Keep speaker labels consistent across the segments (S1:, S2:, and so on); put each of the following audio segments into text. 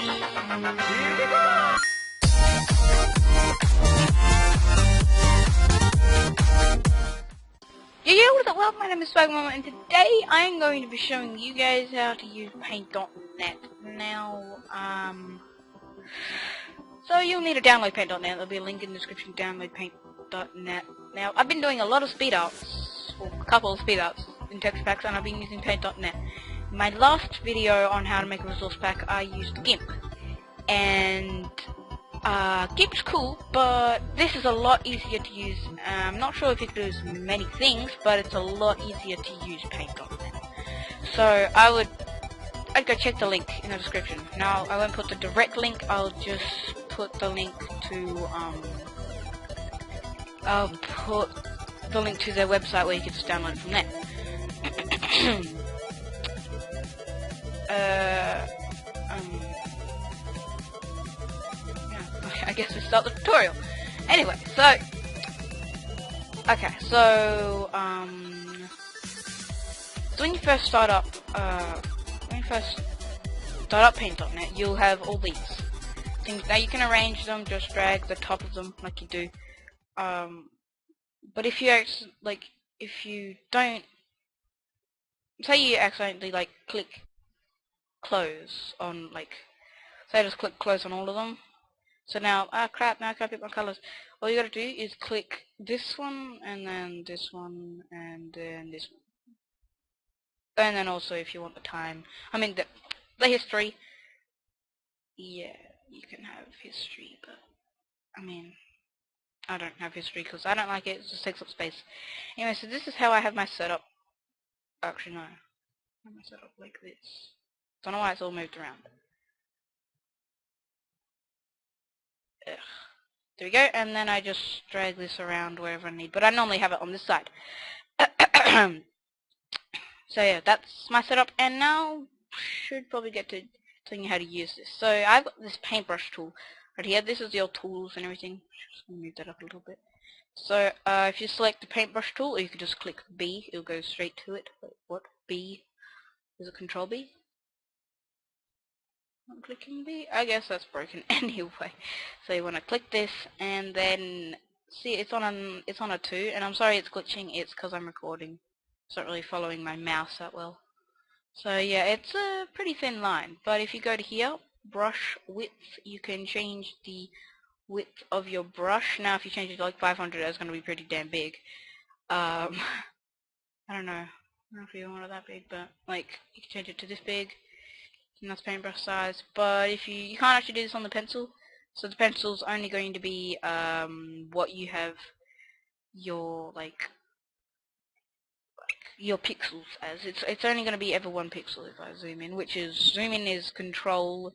S1: Here we go!
S2: Yeah, what's up? Well, my name is swagamama, and today I'm going to be showing you guys how to use paint.net. Now, so you'll need to download paint.net. There'll be a link in the description. Download paint.net. Now, I've been doing a lot of speed ups, or a couple of speed ups in text packs, and I've been using paint.net. My last video on how to make a resource pack, I used GIMP, and GIMP's cool, but this is a lot easier to use. I'm not sure if it does many things, but it's a lot easier to use paint.net. So I'd go check the link in the description. Now I won't put the direct link. I'll just put the link to their website where you can just download it from there. I guess we start the tutorial. Anyway, so when you first start up paint.net, you'll have all these things. Now you can arrange them, just drag the top of them like you do. But if you don't, say you accidentally click close on say I just click close on all of them. So now, crap, now I can't pick my colors. All you gotta do is click this one, and then this one, and then this one. And then also if you want the time, the history. Yeah, you can have history, but, I don't have history because I don't like it, it just takes up space. Anyway, so this is how I have my setup. Actually, no. I have my setup like this. Don't know why it's all moved around. There we go, and then I just drag this around wherever I need, but I normally have it on this side. So yeah, that's my setup, and now should probably get to telling you how to use this. So I've got this paintbrush tool right here. This is your tools and everything. Just gonna move that up a little bit. So if you select the paintbrush tool, or you can just click B, it'll go straight to it. Wait, what? B? Is it Control B? I'm clicking B. I guess that's broken anyway. So you want to click this, and then see it's on a 2, and I'm sorry it's glitching. It's because I'm recording. It's not really following my mouse that well. So yeah, it's a pretty thin line. But if you go to here, brush width, you can change the width of your brush. Now if you change it to like 500, that's going to be pretty damn big. I don't know if you want it that big, but you can change it to this big. And that's paintbrush size, but if you can't actually do this on the pencil, so the pencil's only going to be what you have your your pixels as. It's only going to be ever 1 pixel if I zoom in, which is zoom in is Control,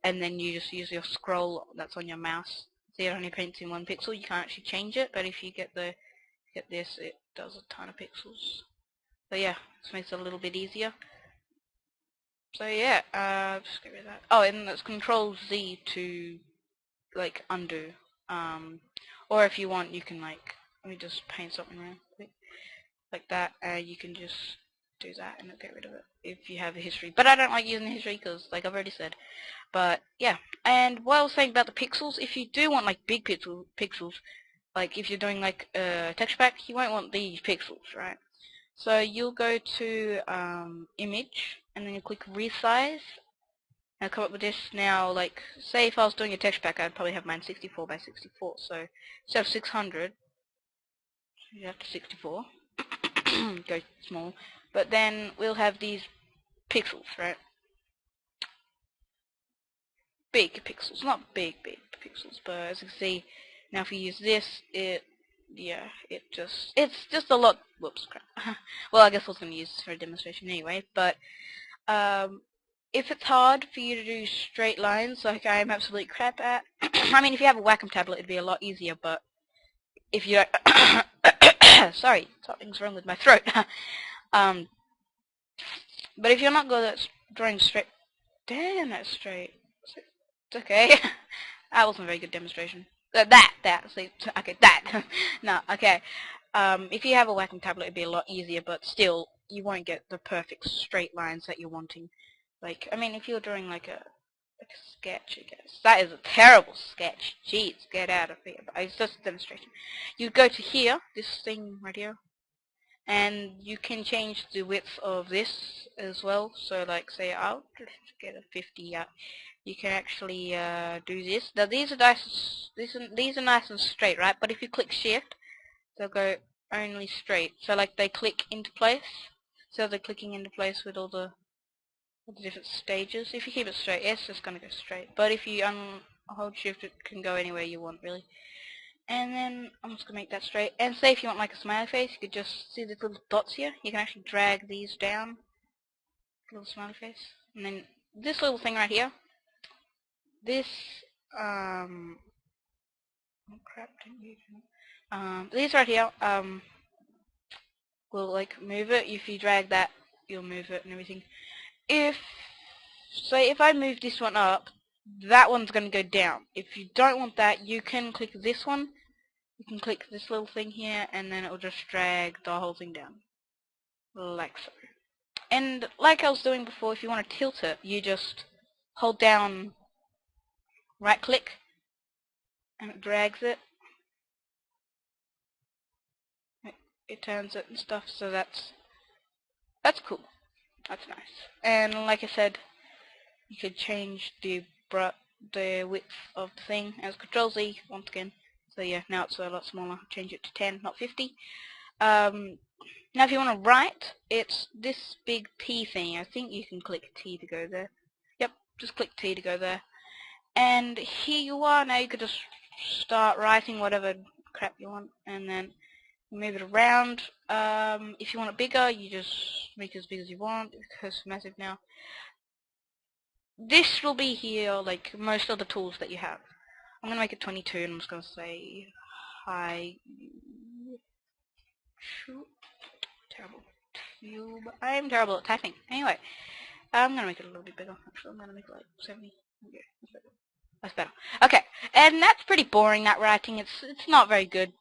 S2: and then you just use your scroll that's on your mouse. See, it only paints in 1 pixel. You can't actually change it, but if you get this, it does a ton of pixels. So yeah, this makes it a little bit easier. So yeah, just get rid of that. Oh, and that's Control Z to undo. Or if you want, you can let me just paint something around quick, like that. You can just do that and it'll get rid of it if you have a history. But I don't like using the history because, like I've already said. But yeah, and what I was saying about the pixels, if you do want big pixels, like if you're doing a texture pack, you won't want these pixels, right? So you'll go to image, and then you click resize, and come up with this. Now, say if I was doing a texture pack, I'd probably have mine 64 by 64. So instead of 600, you have to 64. Go small. But then we'll have these pixels, right? Big pixels, not big pixels, but as you can see, now if you use this, it's just a lot. Whoops, crap. Well, I guess I was going to use this for a demonstration anyway, but if it's hard for you to do straight lines like I am absolute crap at, if you have a Wacom tablet it'd be a lot easier, but if you don't sorry, something's wrong with my throat. But if you're not good at drawing straight, damn, that's straight. It's okay. That wasn't a very good demonstration. See, okay, that. No, okay. If you have a Wacom tablet, it'd be a lot easier, but still, you won't get the perfect straight lines that you're wanting. If you're drawing like a sketch, I guess. That is a terrible sketch. Jeez, get out of here. But it's just a demonstration. You go to here, this thing right here, and you can change the width of this as well. So like say I'll just get a 50 out. You can actually do this. Now these are nice. These are nice and straight, right? But if you click Shift, they'll go only straight. So like they click into place. So they're clicking into place with all the different stages. If you keep it straight, it's just gonna go straight. But if you hold Shift, it can go anywhere you want, really. And then I'm just gonna make that straight. And say if you want like a smiley face, you could just see the little dots here. You can actually drag these down, little smiley face. And then this little thing right here. This oh crap, didn't use it. These right here will like move it. If you drag that, you'll move it and everything. If I move this one up, that one's going to go down. If you don't want that, you can click this one. You can click this little thing here, and then it will just drag the whole thing down, like so. And like I was doing before, if you want to tilt it, you just hold down right click, and it drags it. It turns it and stuff, so that's cool. That's nice. And like I said, you could change the width of the thing as Control Z once again. So yeah, now it's a lot smaller. Change it to 10, not 50. Now if you want to write, it's this big T thing. I think you can click T to go there. Yep, just click T to go there. And here you are. Now you could just start writing whatever crap you want, and then move it around. If you want it bigger, you just make it as big as you want, because it's massive now. This will be here like most of the tools that you have. I'm going to make it 22, and I'm just going to say hi. Terrible. I am terrible at typing. Anyway, I'm going to make it a little bit bigger. Actually, I'm going to make it like 70. Okay, that's better. Okay, and that's pretty boring, that writing. It's not very good.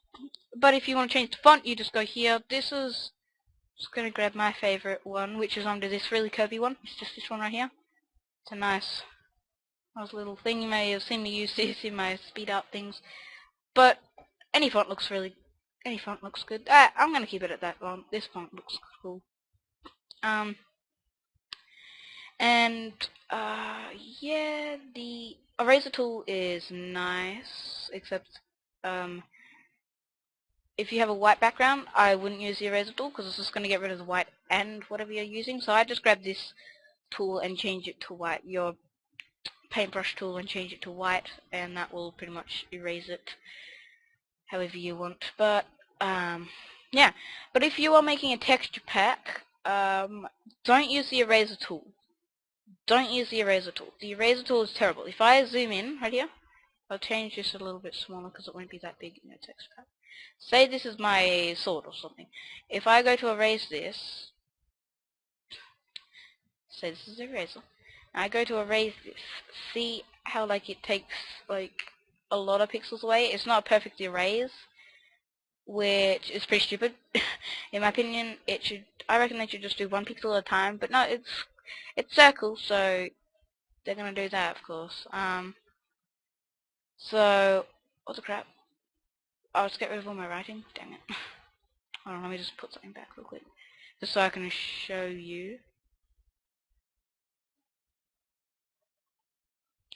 S2: But if you want to change the font, you just go here. This is just going to grab my favorite one, which is under this really curvy one. It's just this one right here. It's a nice little thing. You may have seen me use this in my speed up things. But any font looks good. I'm going to keep it at that font. This font looks cool. Yeah, the eraser tool is nice, except if you have a white background, I wouldn't use the eraser tool because it's just going to get rid of the white and whatever you're using. So I just grab this tool and change it to white. Your paintbrush tool and change it to white, and that will pretty much erase it however you want. But yeah. But if you are making a texture pack, don't use the eraser tool. Don't use the eraser tool. The eraser tool is terrible. If I zoom in right here, I'll change this a little bit smaller because it won't be that big in the texture pack. Say this is my sword or something. If I go to erase this, say this is eraser, and I go to erase this, see how like it takes like a lot of pixels away? It's not a perfect erase, which is pretty stupid. In my opinion, I reckon they should just do 1 pixel at a time, but no, it's circles, so they're gonna do that, of course. So what the crap? I'll just get rid of all my writing. Dang it. Hold on, let me just put something back real quick, just so I can show you.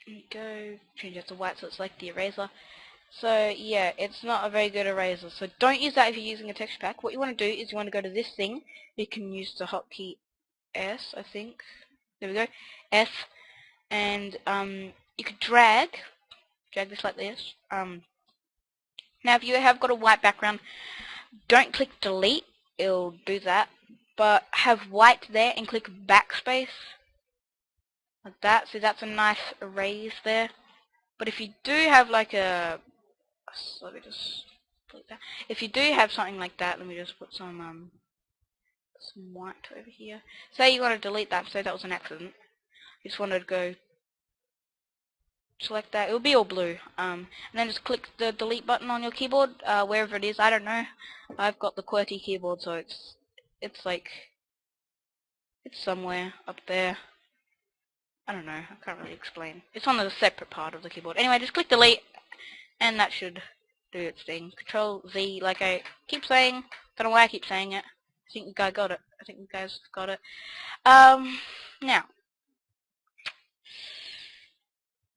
S2: There we go. Change it to white so it's like the eraser. So yeah, it's not a very good eraser. So don't use that if you're using a texture pack. What you want to do is you want to go to this thing. You can use the hotkey S, I think. There we go. S, and you could drag this like this. Now if you have got a white background, don't click delete. It'll do that. But have white there and click backspace like that. See, that's a nice erase there. But if you do have like a let me just put that. If you do have something like that, let me just put some white over here. Say you want to delete that, say that was an accident. You just wanted to go select that. It'll be all blue. And then just click the delete button on your keyboard, wherever it is. I don't know. I've got the QWERTY keyboard, so it's like it's somewhere up there. I don't know, I can't really explain. It's on a separate part of the keyboard. Anyway, just click delete, and that should do its thing. Control Z, like I keep saying. Don't know why I keep saying it. I think you guys got it. I think you guys got it. Now,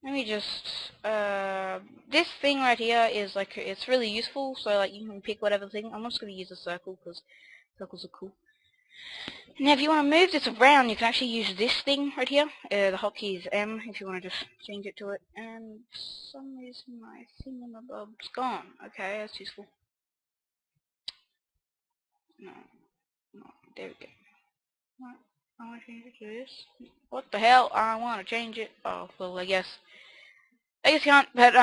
S2: let me just, this thing right here is like, it's really useful, so like you can pick whatever thing. I'm just going to use a circle, because circles are cool. Now if you want to move this around, you can actually use this thing right here. The hotkey is M if you want to just change it to it. And for some reason my thingamabob's gone. Okay, that's useful. No, no, there we go. What? I want to change it to this. What the hell? I want to change it. Oh, well, I guess you can't. But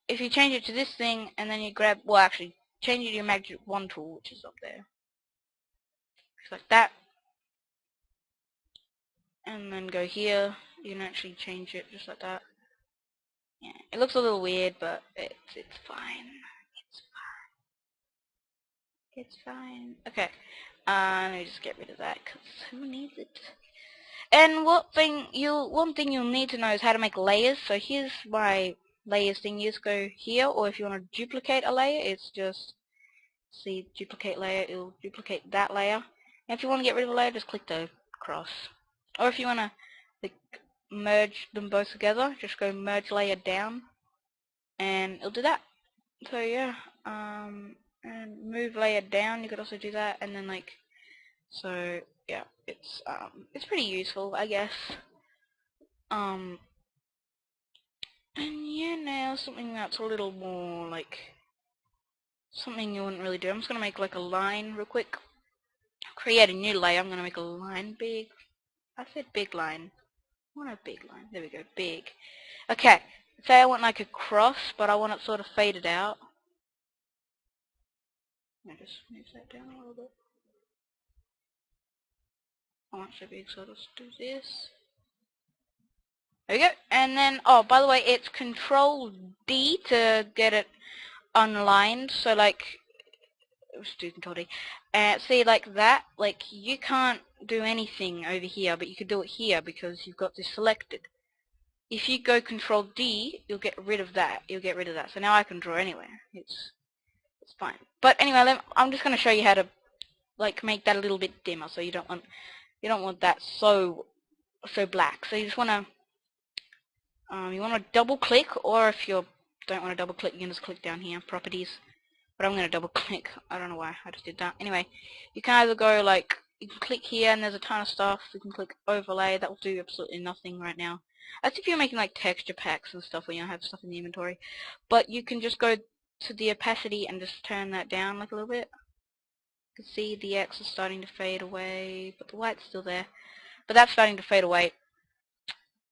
S2: if you change it to this thing and then you grab, well, actually, change it to your Magic Wand tool, which is up there. Just like that. And then go here. You can actually change it just like that. Yeah, it looks a little weird, but it's fine. It's fine. It's fine. Okay. Let me just get rid of that, cause who needs it? And one thing you'll need to know is how to make layers. So here's my layers thing. You just go here, or if you want to duplicate a layer, it's just see duplicate layer. It'll duplicate that layer. And if you want to get rid of a layer, just click the cross. Or if you want to like merge them both together, just go merge layer down, and it'll do that. So yeah, and move layer down. You could also do that, and then like, so yeah, it's pretty useful, I guess. And yeah, now something that's a little more like something you wouldn't really do. I'm just gonna make like a line real quick. Create a new layer. I'm gonna make a line big. I said big line. I want a big line. There we go. Big. Okay. Say I want like a cross, but I want it sort of faded out. Let me just move that down a little bit. I want it to be sort of do this. There we go. And then, oh, by the way, it's Control D to get it unlined. So like, let's do Control D. See, like that, like you can't do anything over here, but you could do it here because you've got this selected. If you go Control D, you'll get rid of that. You'll get rid of that. So now I can draw anywhere. It's fine. But anyway, I'm just going to show you how to like make that a little bit dimmer. So you don't want that so black. So you just want to double click, or if you don't want to double click, you can just click down here, properties. But I'm going to double click. I don't know why I just did that. Anyway, you can either go like, you can click here and there's a ton of stuff. You can click overlay. That will do absolutely nothing right now. That's if you're making like texture packs and stuff where you don't have stuff in the inventory. But you can just go to the opacity and just turn that down like a little bit. You can see the X is starting to fade away, but the white's still there. But that's starting to fade away.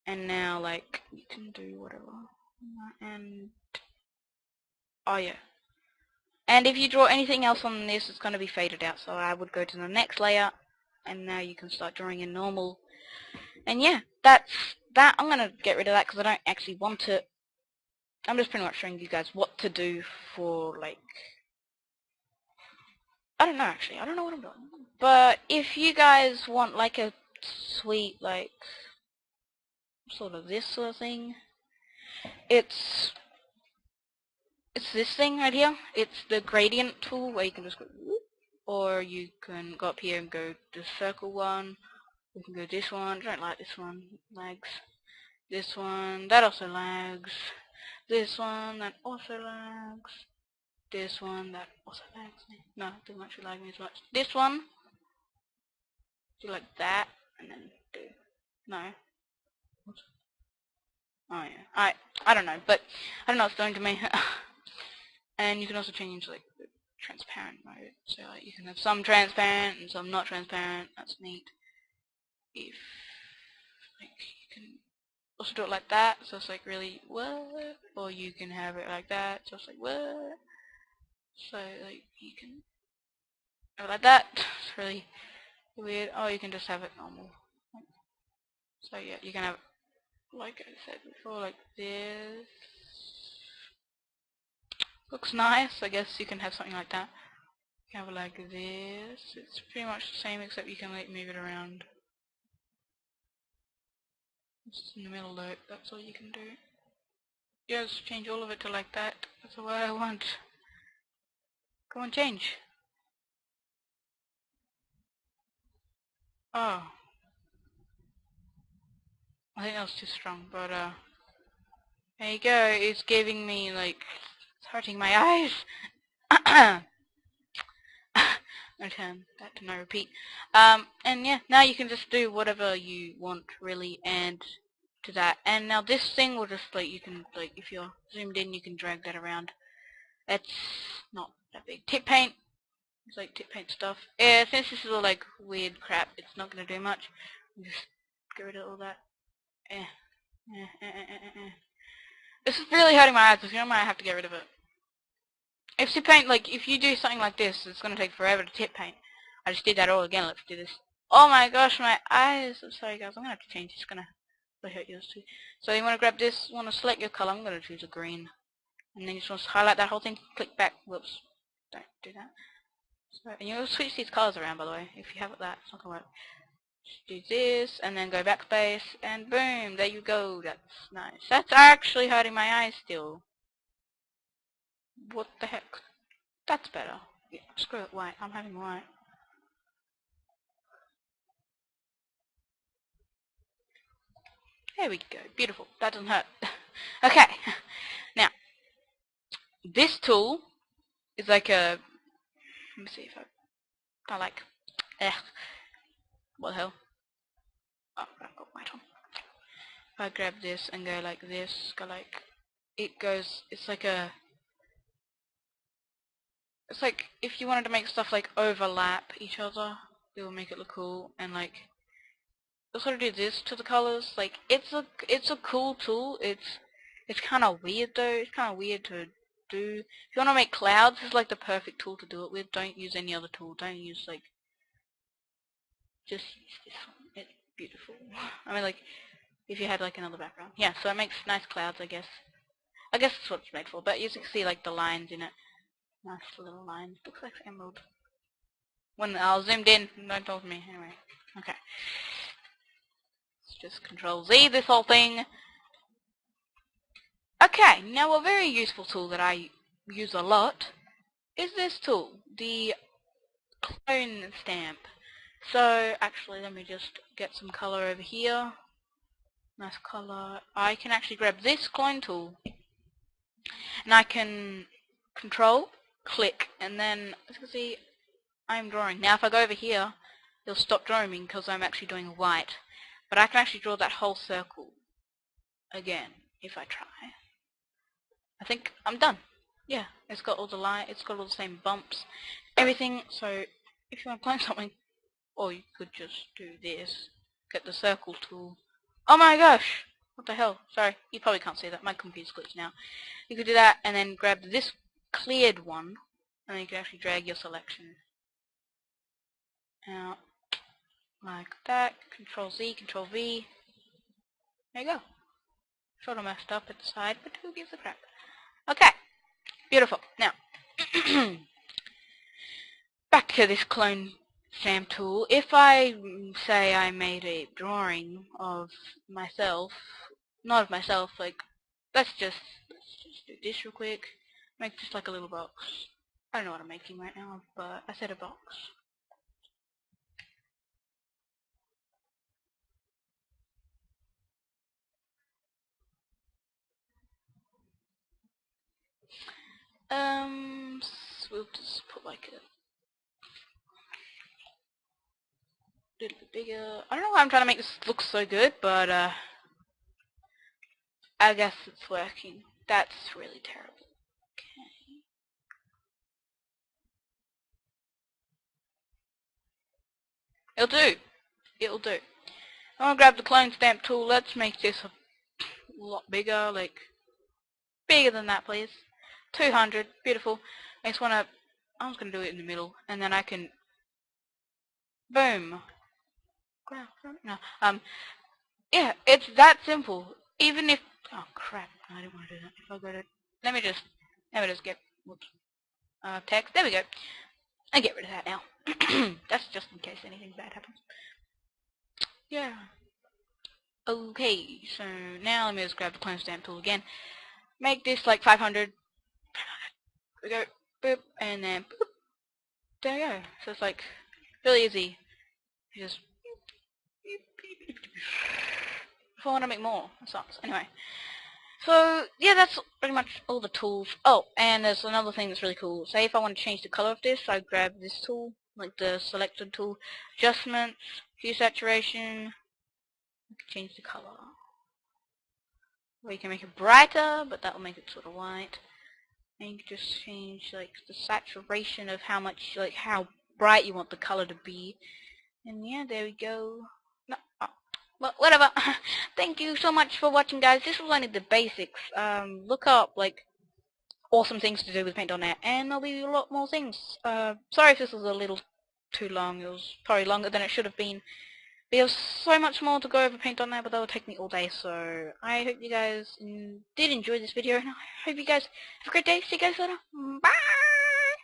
S2: And now like you can do whatever. And oh yeah. And if you draw anything else on this, it's going to be faded out. So I would go to the next layer, and now you can start drawing in normal. And yeah, that's that. I'm going to get rid of that because I don't actually want it. I'm just pretty much showing you guys what to do for, like, I don't know actually. I don't know what I'm doing. But if you guys want like a sweet, like, sort of this sort of thing, it's this thing right here. It's the gradient tool where you can just go whoop, or you can go up here and go the circle one. You can go this one. I don't like this one. Lags. This one. That also lags. This one. That also lags. This one. That also lags me. No, it doesn't actually lag me as much. This one. Do like that. And then do. No. Oh yeah. I don't know. But I don't know what's doing to me. And you can also change like the transparent mode. So like, you can have some transparent and some not transparent. That's neat. If like you can also do it like that, so it's like really what, or you can have it like that, so it's like what. So like you can have it like that. It's really weird. Or you can just have it normal. So yeah, you can have it, like I said before, like this. Looks nice. I guess you can have something like that. You can have it like this. It's pretty much the same except you can like move it around. It's in the middle though, that's all you can do. Just change all of it to like that. That's what I want. Go on, change. Oh. I think that was too strong, but there you go, it's giving me like, it's hurting my eyes. Return that to no repeat. And yeah, now you can just do whatever you want really, and to that. And now this thing will just like, you can like, if you're zoomed in, you can drag that around. It's not that big. Tip paint, it's like tip paint stuff. Yeah, since this is all like weird crap, it's not gonna do much. Just get rid of all that. Eh. This is really hurting my eyes, so I might have to get rid of it. If tip paint, like, if you do something like this, it's going to take forever to tip paint. I just did that all again. Let's do this. Oh my gosh, my eyes. I'm sorry, guys. I'm going to have to change. It's going to really hurt yours too. So you want to grab this, want to select your color. I'm going to choose a green. And then you just want to highlight that whole thing. Click back. Whoops. Don't do that. So, and you'll switch these colors around, by the way. If you have it that, it's not going to work. Just do this, and then go backspace, and boom. There you go. That's nice. That's actually hurting my eyes still. What the heck? That's better. Yeah, screw it, white. I'm having white. There we go. Beautiful. That doesn't hurt. Okay. Now, this tool is like a... Let me see if I like... What the hell? Oh, I've got white on. If I grab this and go like this, go like... It goes... It's like a... It's like if you wanted to make stuff like overlap each other, it will make it look cool. And like... I'll sort of do this to the colors. Like, it's a cool tool. It's kind of weird though. It's kind of weird to do. If you want to make clouds, this is like the perfect tool to do it with. Don't use any other tool. Don't use like, just use this one. It's beautiful. I mean, like, if you had like another background. Yeah, so it makes nice clouds, I guess. I guess that's what it's made for. But you can see like the lines in it. Nice little lines. Looks like emerald. When I was zoomed in, don't talk to me. Anyway. Okay. Let's just Control Z this whole thing. Okay, now a very useful tool that I use a lot is this tool, the clone stamp. So actually let me just get some color over here. Nice color. I can actually grab this clone tool and I can control, click, and then as you can see I'm drawing. Now if I go over here it'll stop drawing because I'm actually doing white. But I can actually draw that whole circle again if I try. I think I'm done. Yeah, it's got all the line, it's got all the same bumps, everything. So if you want to clone something, or you could just do this, get the circle tool. Oh my gosh, what the hell? Sorry, you probably can't see that. My computer's glitched now. You could do that and then grab this cleared one, and then you can actually drag your selection out like that. Control Z, Control V. There you go. Sort of messed up at the side, but who gives a crap? Okay. Beautiful. Now, back to this clone stamp tool. If I say I made a drawing of myself, not of myself, like, let's just do this real quick. Make just like a little box. I don't know what I'm making right now, but I said a box. We'll just put like a little bit bigger. I don't know why I'm trying to make this look so good, but I guess it's working. That's really terrible. Okay. It'll do. It'll do. I'm gonna grab the clone stamp tool. Let's make this a lot bigger, like bigger than that, please. 200. Beautiful. I just wanna. I was gonna do it in the middle, and then I can. Boom. No. Yeah, it's that simple. Even if. Oh crap! I didn't want to do that. If I go to. Let me just get. Whoops. Text. There we go. I get rid of that now. That's just in case anything bad happens. Yeah. Okay, so now let me just grab the clone stamp tool again. Make this like 500. We go, boop, and then boop. There we go. So it's like really easy. You just if I want to make more, it sucks. Anyway, so yeah, that's pretty much all the tools. Oh, and there's another thing that's really cool. Say if I want to change the color of this, I grab this tool, like the selected tool, adjustments, hue saturation. You can change the color. Or you can make it brighter, but that will make it sort of white. And you can just change like the saturation of how much, like how bright you want the color to be. And yeah, there we go. No, well, whatever. Thank you so much for watching, guys. This was only the basics. Look up like awesome things to do with Paint.net, and there'll be a lot more things. Sorry if this was a little too long. It was probably longer than it should have been. There's so much more to go over Paint.net, but that will take me all day. So I hope you guys did enjoy this video, and I hope you guys have a great day. See you guys later. Bye.